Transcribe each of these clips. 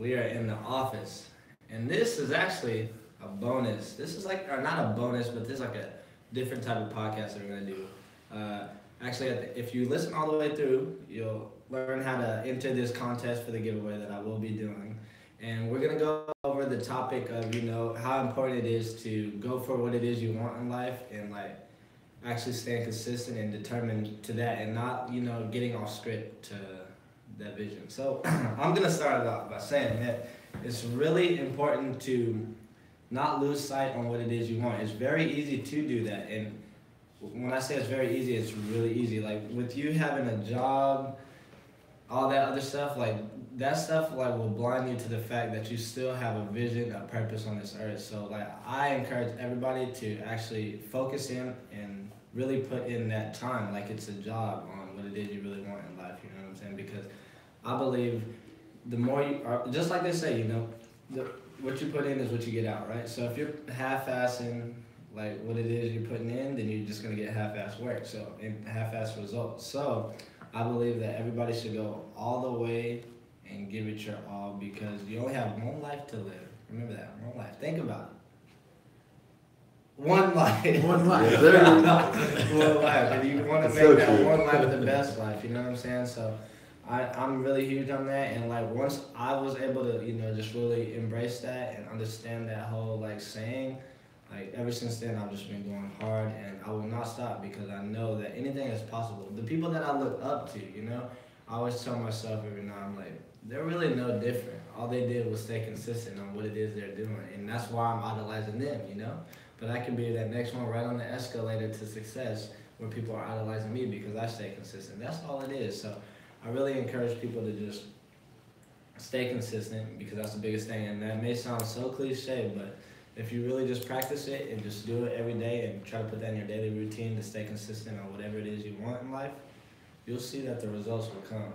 we are in the office, and this is actually a bonus. This is like, or not a bonus, but this is like a different type of podcast that we're gonna do. Actually, if you listen all the way through, you'll learn how to enter this contest for the giveaway that I will be doing. And we're gonna go over the topic of, how important it is to go for what it is you want in life, and like actually staying consistent and determined to that, and not, getting off script to that vision. So I'm gonna start it off by saying that it's really important to not lose sight on what it is you want. It's very easy to do that, and when I say it's very easy, it's really easy. Like with you having a job, all that other stuff, like that stuff like will blind you to the fact that you still have a vision, a purpose on this earth. So like I encourage everybody to actually focus in and really put in that time like it's a job on what it is you really want in life, you know what I'm saying? Because I believe the more you are, just like they say, what you put in is what you get out, right? So if you're half-assing like what it is you're putting in, then you're just gonna get half-ass work, and half-ass results. So I believe that everybody should go all the way and give it your all, because you only have one life to live. Remember that, one life. Think about it. One life. One life. One life. And you want to make that one life the best life, you know what I'm saying? So I'm really huge on that, and like once I was able to, just really embrace that and understand that whole like saying, like ever since then I've just been going hard, and I will not stop, because I know that anything is possible. The people that I look up to, I always tell myself every night, I'm like, they're really no different. All they did was stay consistent on what it is they're doing, and that's why I'm idolizing them, But I can be that next one right on the escalator to success, where people are idolizing me because I stay consistent. That's all it is. So I really encourage people to just stay consistent, because that's the biggest thing. And that may sound so cliche, but if you really just practice it and just do it every day and try to put that in your daily routine to stay consistent on whatever it is you want in life, you'll see that the results will come.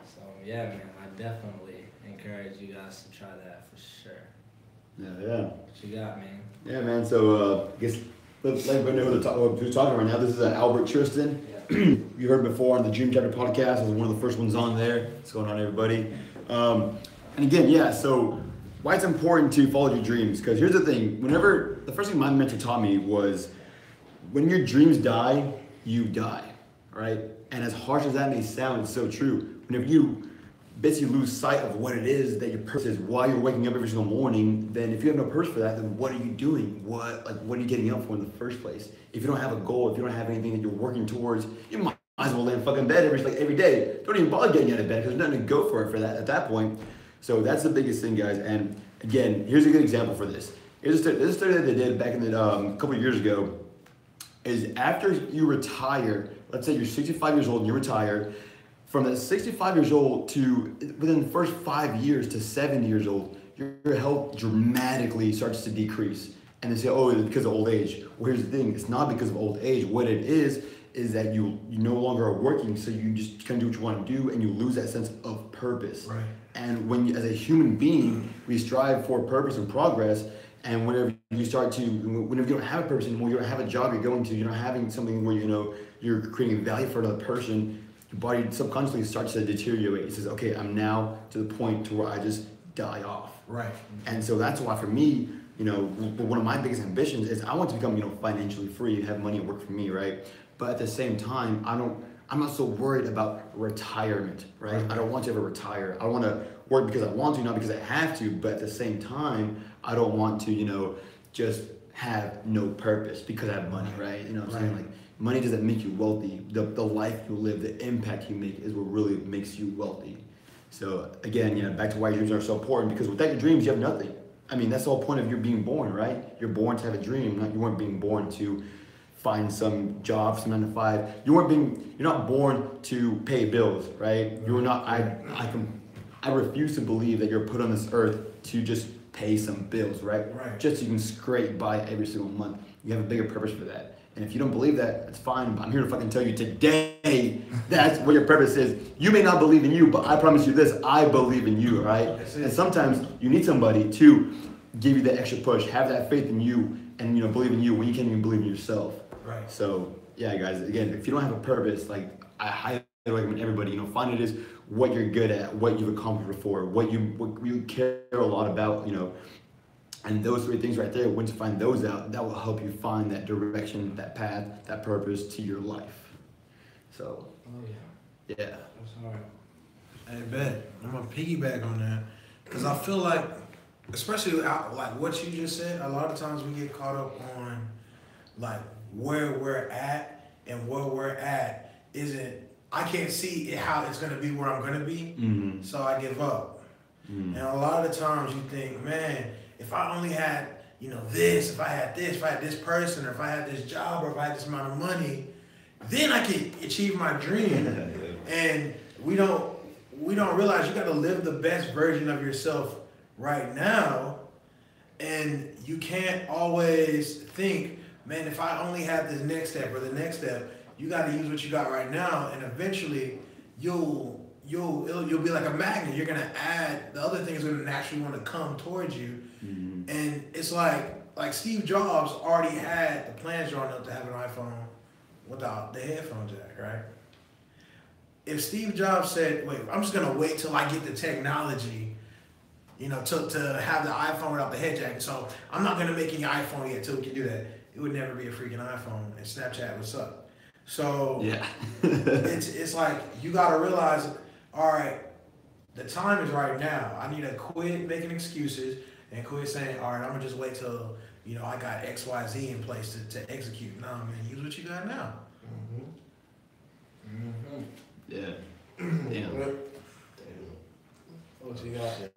So yeah, man, I definitely encourage you guys to try that for sure. Yeah. What you got, man? Yeah, man. So I guess let's let everybody know who's talking right now. This is Albert Tristan. Yeah. You heard before on the Dream Chapter podcast. I was one of the first ones on there. What's going on, everybody? And again, yeah. So why it's important to follow your dreams? Because here's the thing. The first thing my mentor taught me was, when your dreams die, you die, right? And as harsh as that may sound, it's so true. Whenever you basically lose sight of what it is that your purpose is, why you're waking up every single morning, then if you have no purpose for that, then what are you doing? What are you getting up for in the first place? If you don't have a goal, if you don't have anything that you're working towards, you might as well lay in fucking bed every day. Don't even bother getting out of bed, because there's nothing to go for that at that point. So that's the biggest thing, guys. And again, here's a good example for this. This is a study that they did back in the a couple of years ago. Is after you retire, let's say you're 65 years old and you retire, from that 65 years old to within the first 5 years to 70 years old, your health dramatically starts to decrease. And they say, oh, it's because of old age. Well, here's the thing. It's not because of old age. What it is that you no longer are working, so you just kind of do what you want to do, and you lose that sense of purpose. Right. And when you, as a human being, we strive for purpose and progress. And whenever you don't have a purpose anymore, you don't have a job you're going to, you're not having something where you're creating value for another person, your body subconsciously starts to deteriorate. It says, okay, I'm now to the point to where I just die off. Right. And so that's why for me, one of my biggest ambitions is I want to become, financially free, have money work for me, right? But at the same time, I'm not so worried about retirement, right? I don't want to ever retire. I want to work because I want to, not because I have to. But at the same time, I don't want to, just have no purpose because I have money, right? You know what I'm saying? Like, money doesn't make you wealthy. The life you live, the impact you make is what really makes you wealthy. So again, back to why your dreams are so important, because without your dreams, you have nothing. I mean, that's the whole point of you being born, right? You're born to have a dream. You weren't being born to find some job, some 9 to 5. You're not born to pay bills, right? You're not. I refuse to believe that you're put on this earth to just pay some bills, right? Just so you can scrape by every single month. You have a bigger purpose for that. And if you don't believe that, that's fine. But I'm here to fucking tell you today, that's what your purpose is. You may not believe in you, but I promise you this, I believe in you, right? And sometimes you need somebody to give you that extra push, have that faith in you, and believe in you when you can't even believe in yourself. So yeah, guys, again, if you don't have a purpose, like I highly recommend everybody, find it is what you're good at, what you've accomplished before, what you care a lot about, and those three things right there, once you find those out, that will help you find that direction, that path, that purpose to your life. So, yeah. That's hard. I bet. I'm gonna piggyback on that because I feel like, especially like what you just said, a lot of times we get caught up on like where we're at, and where we're at isn't. I can't see how it's gonna be where I'm gonna be, so I give up. And a lot of the times you think, man, if I only had, this, if I had this person, or if I had this job, or if I had this amount of money, then I could achieve my dream. And we don't realize you got to live the best version of yourself right now. And you can't always think, man, if I only had this next step or the next step. You got to use what you got right now, and eventually you'll be like a magnet. You're gonna add the other things that naturally want to come towards you. And it's like Steve Jobs already had the plans drawn up to have an iPhone without the headphone jack, right? If Steve Jobs said, wait, I'm just gonna wait till I get the technology, to have the iPhone without the head jack, so I'm not gonna make any iPhone yet till we can do that, it would never be a freaking iPhone, and Snapchat would suck. So yeah. it's like you gotta realize, all right, the time is right now. I need to quit making excuses and quit saying, all right, I'm gonna just wait till I got X, Y, Z in place to execute. No, man, use what you got now. Yeah. Damn. What you got there?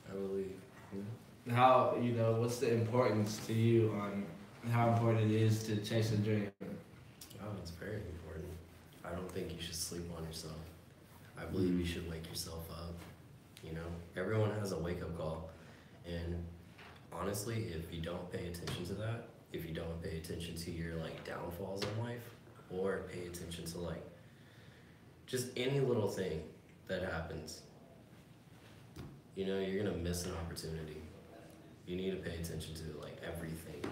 I believe. How what's the importance to you on how important it is to chase a dream? Oh, it's very important. I don't think you should sleep on yourself. I believe you should wake yourself up. Everyone has a wake-up call. And honestly, if you don't pay attention to that, if you don't pay attention to your downfalls in life, or pay attention to just any little thing that happens, you're gonna miss an opportunity. You need to pay attention to everything.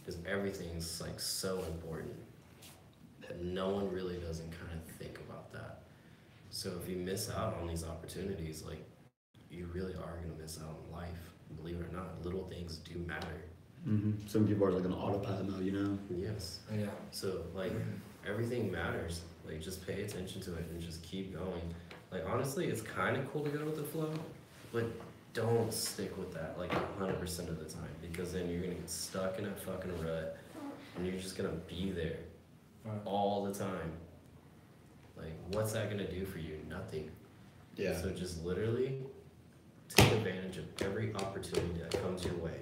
Because everything's so important that no one really doesn't kind of think about that. So if you miss out on these opportunities, you really are gonna miss out on life. Believe it or not, little things do matter. Some people are on autopilot mode, Yes. Yeah. So everything matters. Just pay attention to it and just keep going. Honestly, it's kind of cool to go with the flow, but don't stick with that 100% of the time, because then you're gonna get stuck in a fucking rut and you're just gonna be there all the time. What's that gonna do for you? Nothing. Yeah. So just literally take advantage of every opportunity that comes your way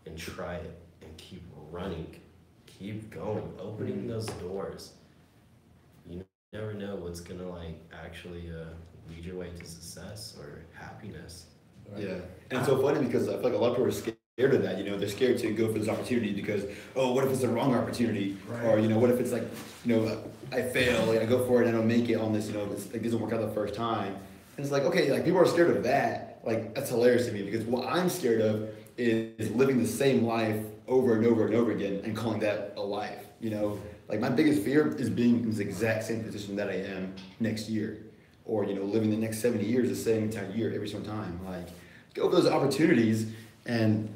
and try it and keep running, keep going, opening those doors. You never know what's gonna actually lead your way to success or happiness. Right? Yeah, and it's so funny because I feel like a lot of people are scared of that. They're scared to go for this opportunity because, what if it's the wrong opportunity, right. Or what if it's I fail, I go for it and I don't make it on this, it doesn't work out the first time. And it's okay, people are scared of that. That's hilarious to me because what I'm scared of is living the same life over and over and over again and calling that a life. My biggest fear is being in this exact same position that I am next year, or living the next 70 years the same entire year every single time. Go for those opportunities, and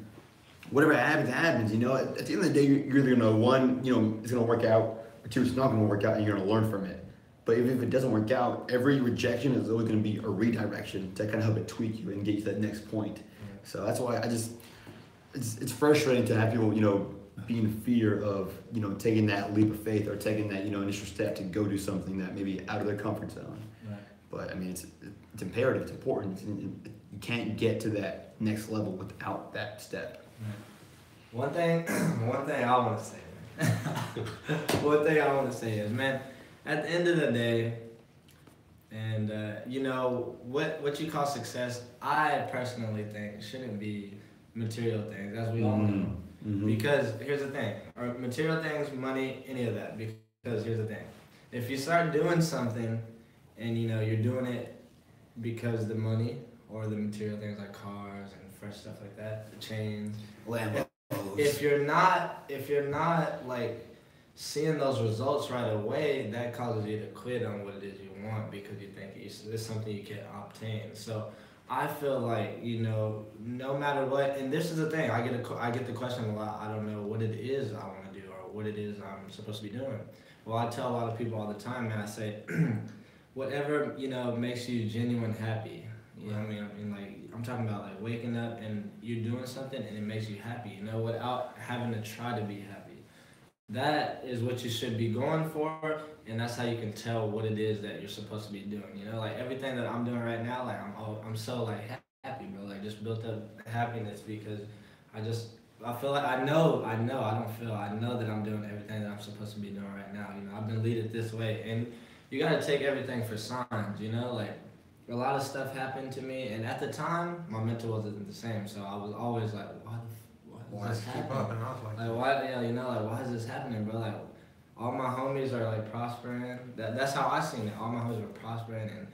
whatever happens, happens. At the end of the day, you're either gonna one, it's gonna work out, or two, it's not gonna work out, and you're gonna learn from it. But if it doesn't work out, every rejection is always gonna be a redirection to kind of help it tweak you and get you to that next point. So that's why it's frustrating to have people, be in fear of, taking that leap of faith or taking that, initial step to go do something that may be out of their comfort zone. Right. But it's imperative, it's important. You can't get to that next level without that step. One thing I want to say, man, at the end of the day, and what you call success, I personally think shouldn't be material things, as we all know. Because here's the thing, or material things, money, any of that. Because here's the thing, if you start doing something, and you're doing it because the money or the material things like cars and fresh stuff like that, the chains, Lambo. If you're not seeing those results right away, that causes you to quit on what it is you want because you think it's something you can't obtain. So I feel like, you know, no matter what, and this is the thing, I get the question a lot. I don't know what it is I want to do or what it is I'm supposed to be doing. Well, I tell a lot of people all the time, man. I say, whatever, you know, makes you genuine happy. You know what I mean? I mean, like, I'm talking about like waking up and you're doing something and it makes you happy, you know, without having to try to be happy. That is what you should be going for, and that's how you can tell what it is that you're supposed to be doing. You know, like everything that I'm doing right now, like I'm so like happy, bro. Like just built up happiness because I feel like I know that I'm doing everything that I'm supposed to be doing right now. You know, I've been leaded this way, and you gotta take everything for signs. You know, like a lot of stuff happened to me, and at the time my mental wasn't the same, so I was always like, why is this happening? Like why, yeah, you know, like why is this happening, bro? Like all my homies are like prospering. That's how I seen it. All my homies were prospering, and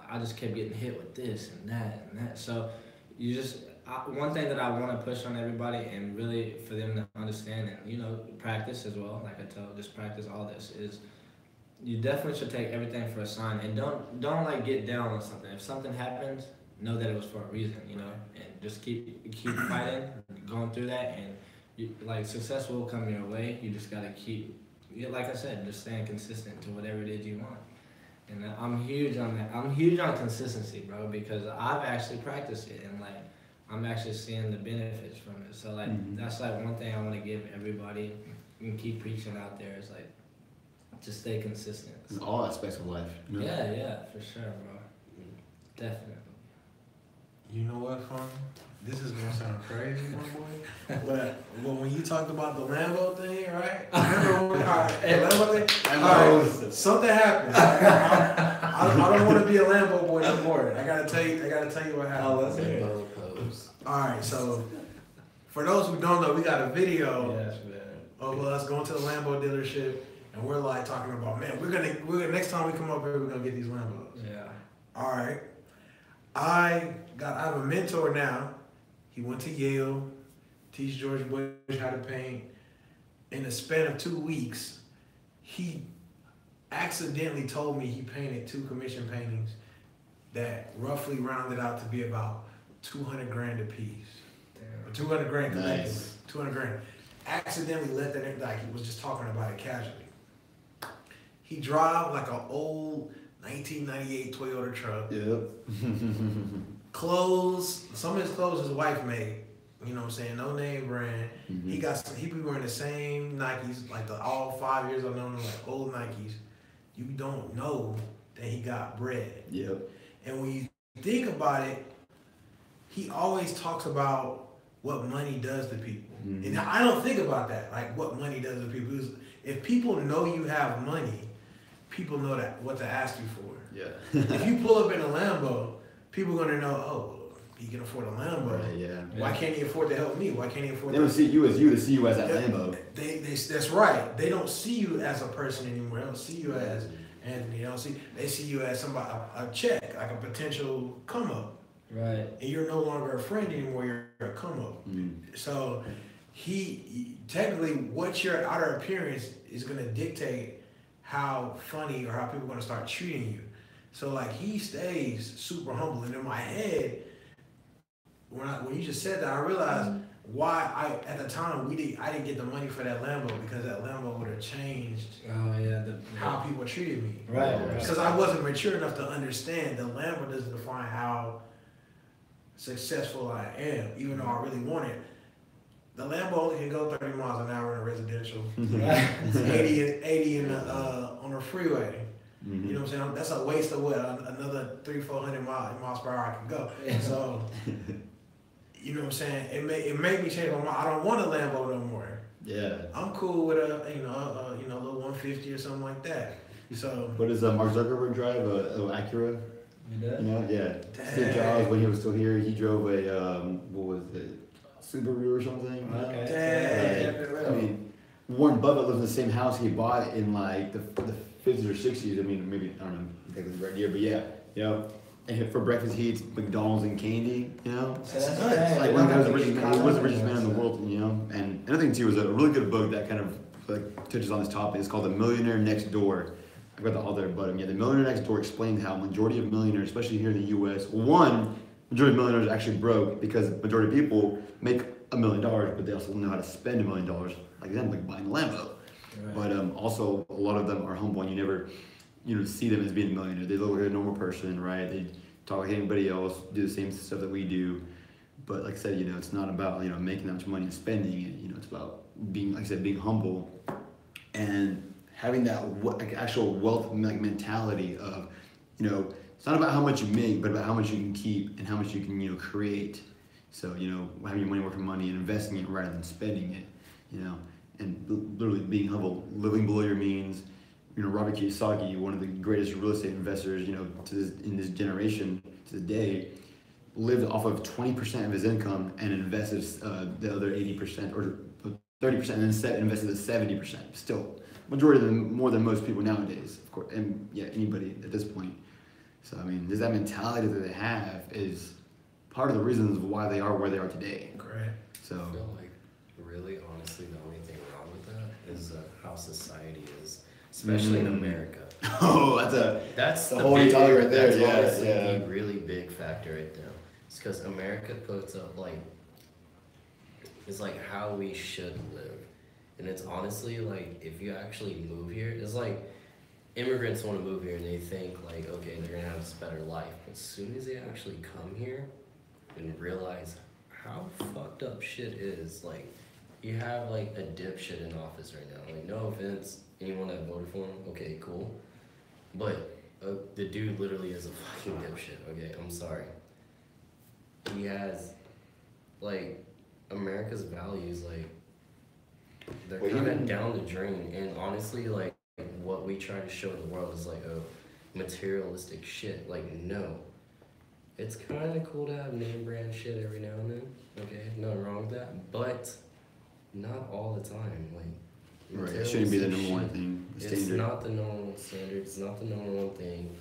I just kept getting hit with this and that and that. So you just one thing that I want to push on everybody and really for them to understand and, you know, practice as well. Like I tell, just practice all this is. You definitely should take everything for a sign and don't like get down on something. If something happens, know that it was for a reason, you know, and just keep fighting, going through that, and like success will come your way. You just gotta keep, like I said, just staying consistent to whatever it is you want. And I'm huge on that. I'm huge on consistency, bro, because I've actually practiced it and like I'm actually seeing the benefits from it. So like that's like one thing I want to give everybody and keep preaching out there is like just stay consistent. In all aspects of life. You know? Yeah, for sure, bro. Definitely. You know what, Fun? This is gonna sound crazy, my boy. But when you talked about the Lambo thing, right? Remember when, the Lambo thing? All right, something happened. I don't want to be a Lambo boy no more. I gotta tell you what happened. Oh, let's hear it. All right, so for those who don't know, we got a video of us going to the Lambo dealership, and we're like talking about, man, we're gonna next time we come up here, we're gonna get these Lambos. Yeah. All right. I have a mentor now. He went to Yale, teach George Bush how to paint. In the span of 2 weeks, he accidentally told me he painted 2 commission paintings that roughly rounded out to be about 200 grand a piece. Damn. 200 grand. Nice. 200 grand. Accidentally let that in, like he was just talking about it casually. He drive like an old 1998 Toyota truck. Yep. Clothes, some of his clothes his wife made. You know what I'm saying? No name brand. He be wearing the same Nikes, like all 5 years I've known him, like old Nikes. You don't know that he got bread. Yep. And when you think about it, he always talks about what money does to people. And I don't think about that, like what money does to people. If people know you have money, people know that what to ask you for. Yeah. If you pull up in a Lambo, people are gonna know, oh, he can afford a Lambo. Right, yeah. Why can't he afford to help me? Why can't he afford They don't see you as you, they see you as that Lambo. That's right. They don't see you as a person anymore. They don't see you as, and they see you as somebody, a check, like a potential come up. Right. And you're no longer a friend anymore, you're a come up. So he technically, what your outer appearance is gonna dictate how funny or how people are gonna start treating you. So like he stays super humble, and in my head, when you just said that, I realized why at the time I didn't get the money for that Lambo, because that Lambo would have changed how people treated me. Right. Because I wasn't mature enough to understand the Lambo doesn't define how successful I am, even though I really want it. The Lambo only can go 30 miles an hour in a residential, 80 on the freeway. You know what I'm saying? That's a waste of what, another 300-400 miles per hour I can go. So, you know what I'm saying? It made me change my mind. I don't want a Lambo no more. Yeah. I'm cool with a little 150 or something like that. So. What does Mark Zuckerberg drive? A little Acura. You know? You know, yeah. Steve Jobs, when he was still here, he drove a what was it? Subaru or something. Okay. I mean, Warren Buffett lives in the same house he bought in like the 50s or 60s. I mean, maybe, I don't know exactly the right year, but yeah, you know. And for breakfast, he eats McDonald's and candy, you know. That's nice. Like one guy was the richest man in the world, you know. And another thing too was a really good book that kind of like touches on this topic. It's called The Millionaire Next Door. I've got the author, but the Millionaire Next Door explains how majority of millionaires, especially here in the U.S., majority of millionaires are actually broke because majority of people make $1 million, but they also know how to spend $1 million, like them, like buying a Lambo. Right. But also, a lot of them are humble, and you never, see them as being a millionaire. They look like a normal person, right? They talk like anybody else, do the same stuff that we do. But like I said, it's not about making that much money and spending it. It's about being, like I said, being humble and having that actual wealth mentality of, it's not about how much you make, but about how much you can keep and how much you can create. So having your money work for money and investing it rather than spending it, and literally being humble, living below your means. Robert Kiyosaki, one of the greatest real estate investors, in this generation to this day, lived off of 20% of his income and invested the other 80% or 30%, and then invested the 70%. Still, majority of them more than most people nowadays, of course, and anybody at this point. So there's that mentality that they have is part of the reasons why they are where they are today. Correct. So I feel like really, honestly, the only thing wrong with that is how society is, especially in America. Oh, that's the whole topic right there. That's a really big factor right there. It's because America puts up it's like how we should live, and it's honestly like if you actually move here, it's like immigrants want to move here and they think like, okay, they're gonna have this better life. But as soon as they actually come here and realize how fucked up shit is, like you have like a dipshit in office right now. Like no offense, anyone that voted for him, okay, cool, but the dude literally is a fucking dipshit. Okay, I'm sorry. He has like America's values, like they're kind of down the drain, and honestly, like what we try to show the world is like materialistic shit. Like no, it's kind of cool to have name brand shit every now and then. Okay, nothing wrong with that, but not all the time. Like right, it shouldn't be the number one thing. It's not the number one standard. It's not the number one thing.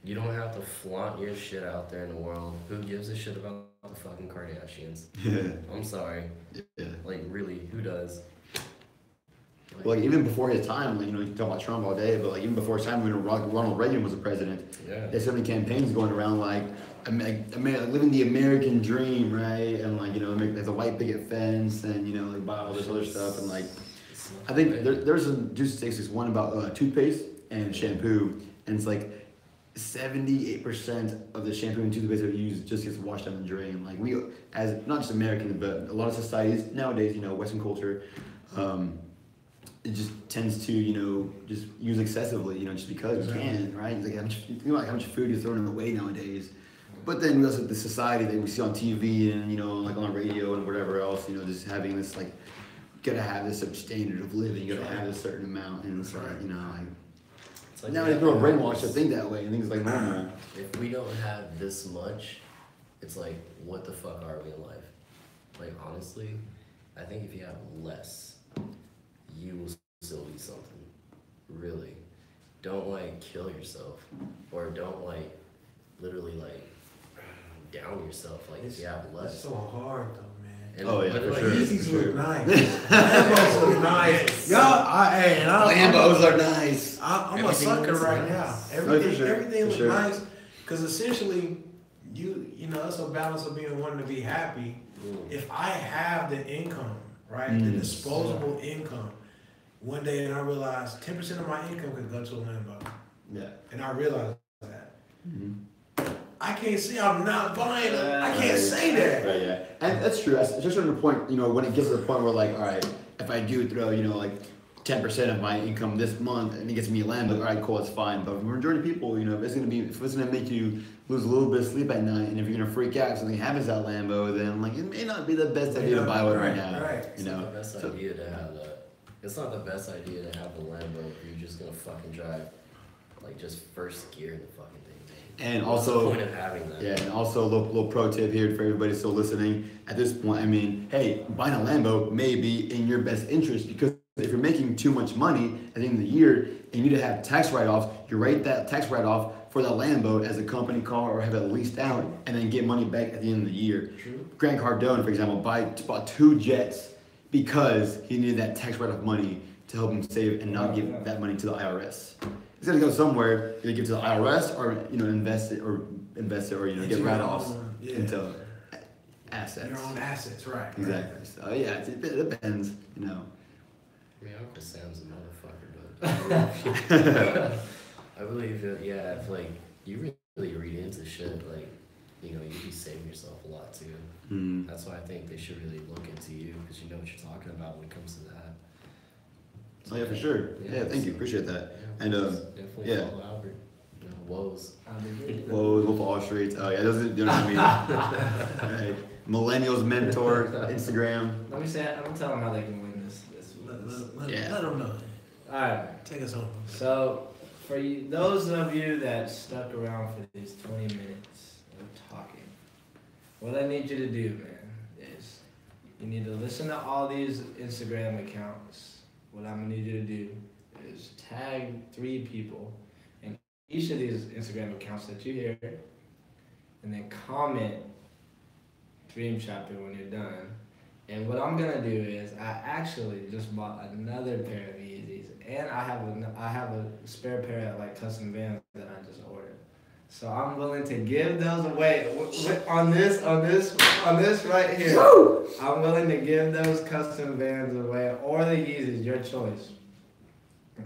You don't have to flaunt your shit out there in the world. Who gives a shit about the fucking Kardashians? Yeah. I'm sorry. Yeah. Like, really, who does? Like even before his time, you talk about Trump all day, but like even before his time when Ronald Reagan was the president, there's so many campaigns going around like living the American dream, right? And like, there's a white picket fence and, like buy all this other stuff. And like, I think there's some juicy statistics, one about toothpaste and shampoo. And it's like, 78% of the shampoo and toothpaste that we use just gets washed down the drain. Like we, as not just Americans, but a lot of societies nowadays, Western culture, it just tends to, just use excessively, just because we can, right? It's like how much food is thrown away nowadays. But then we also the society that we see on TV and like on the radio and whatever else, just having this like, gotta have this standard of living, you gotta have a certain amount, and it's like, like now people are brainwashed to think that way, and things like normal. If we don't have this much, it's like, what the fuck are we in life? Like, honestly, I think if you have less, you will still be something. Really. Don't, like, kill yourself. Or don't, like, literally, like, down yourself. Like, if you have less. It's so hard, though. And for sure. Yeezys look nice. Lambos look nice. Y'all, Lambos are nice. I'm a sucker right now. Everything looks nice. Because essentially, it's a balance of being wanting to be happy. If I have the income, right, the disposable income, one day and I realize 10% of my income could go to a Lambo. Yeah. And I realize that. I can't say I'm not buying it. I can't say that. Right, yeah. And that's true. It's just to the point, when it gets to the point where like, all right, if I do throw, like 10% of my income this month and it gets me a Lambo, all right, cool, it's fine. But for the majority of people, if it's gonna make you lose a little bit of sleep at night, and if you're gonna freak out if something happens to that Lambo, then like it may not be the best idea to buy one right now. Right. It's not the best idea to have that. It's not the best idea to have the Lambo if you're just gonna fucking drive like just first gear in the fucking thing. And what's also, the point of having that? Yeah, and also a little pro tip here for everybody still listening. At this point, hey, buying a Lambo may be in your best interest, because if you're making too much money at the end of the year and you need to have tax write-offs, you write that tax write-off for that Lambo as a company car or have it leased out and then get money back at the end of the year. True. Grant Cardone, for example, bought 2 jets because he needed that tax write-off money to help him save and not give that money to the IRS. He's gonna go somewhere, either give it to the IRS or invest it or get write-offs into assets. Your own assets, right? Exactly. So yeah, it depends. I mean, Uncle Sam's a motherfucker, but I believe that, yeah, if like you really read into shit, like, you'd be saving yourself a lot too. Mm. That's why I think they should really look into you, because you know what you're talking about when it comes to that. Oh yeah, for sure. Yeah, thank you. Appreciate that. Yeah, And definitely follow Albert. Woes. Wolf of all streets. Oh yeah, those are, you know what I mean. Right. Millennials mentor, Instagram. Let me say, I'm gonna tell them how they can win this. Let them know. All right. Take us home. So, for you, those of you that stuck around for these 20 minutes of talking, what I need you to do, man, is you need to listen to all these Instagram accounts. What I'm gonna need you to do is tag 3 people in each of these Instagram accounts that you hear, and then comment Dream Chapter when you're done. And what I'm gonna do is I actually just bought another pair of Yeezys, and I have a spare pair of like custom Vans that I just ordered. So I'm willing to give those away on this right here. I'm willing to give those custom Vans away, or the Yeezys, your choice.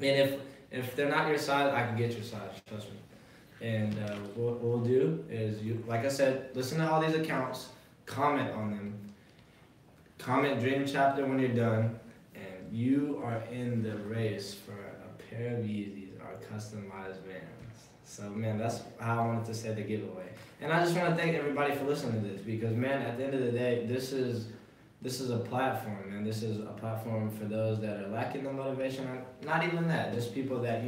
And if they're not your size, I can get your size. Trust me. And what we'll do is, like I said, listen to all these accounts, comment on them. Comment Dream Chapter when you're done, and you are in the race for a pair of Yeezys, our customized Vans. So, man, that's how I wanted to say the giveaway. And I just want to thank everybody for listening to this, because, man, at the end of the day, this is a platform, man. This is a platform for those that are lacking the motivation. Not even that, just people that,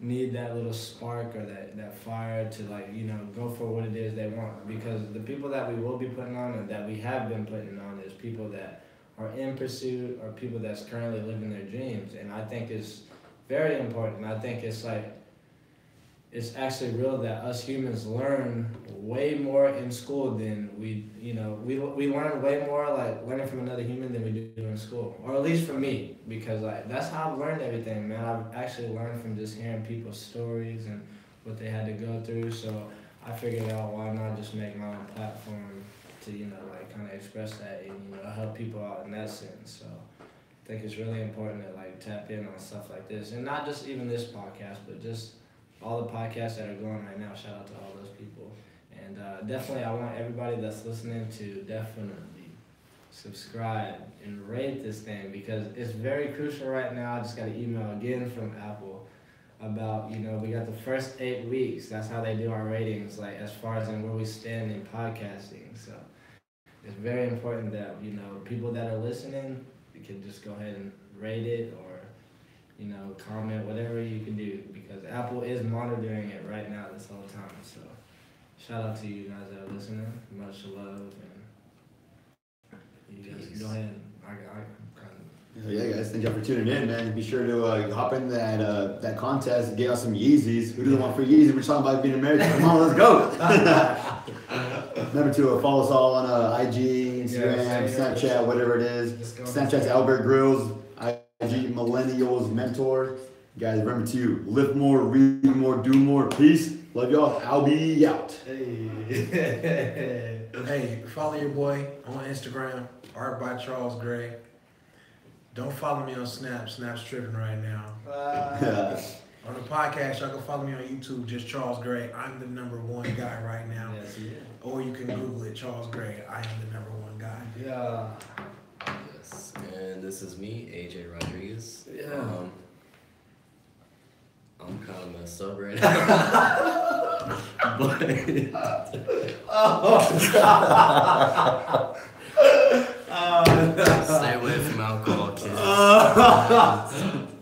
need that little spark or that fire to, go for what it is they want. Because the people that we will be putting on and that we have been putting on is people that are in pursuit or people that's currently living their dreams. And I think it's very important. I think it's actually real that us humans learn way more in school than we learn way more learning from another human than we do in school, or at least for me, because that's how I've learned everything, man. I've actually learned from just hearing people's stories and what they had to go through. So I figured out, why not just make my own platform to kind of express that and help people out in that sense. So I think it's really important to tap in on stuff like this, and not just even this podcast, but just all the podcasts that are going right now. Shout out to all those people. And definitely I want everybody that's listening to definitely subscribe and rate this thing, because it's very crucial right now. I just got an email again from Apple about, we got the first 8 weeks. That's how they do our ratings, as far as in where we stand in podcasting. So it's very important that, people that are listening, you can just go ahead and rate it, or comment, whatever you can do, because Apple is monitoring it right now this whole time. So shout out to you guys that are listening. Much love, and you guys go ahead. Yeah, guys, thank y'all for tuning in, man. Be sure to hop in that contest and get out some Yeezys. Who doesn't want free Yeezys? We're talking about being American. Come on, let's go. Remember to follow us all on IG, Instagram, Snapchat, whatever it is. Snapchat's Albert Grills. IG Millennials Mentor. Guys, remember to live more, read more, do more. Peace. Love y'all. I'll be out. Hey, follow your boy on Instagram, Art by Charles Gray. Don't follow me on Snap. Snap's tripping right now. On the podcast, y'all can follow me on YouTube, just Charles Gray. I'm the #1 guy right now. Yes, he is. Or you can Google it, Charles Gray. I am the #1 guy. Yeah. Yes. And this is me, AJ Rodriguez. Yeah. I'm kind of messed up right now. Stay away from alcohol, kids.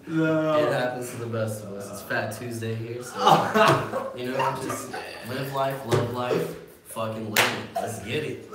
No. It happens to the best of us. It's Fat Tuesday here, so just live life, love life, fucking live it. Let's get it.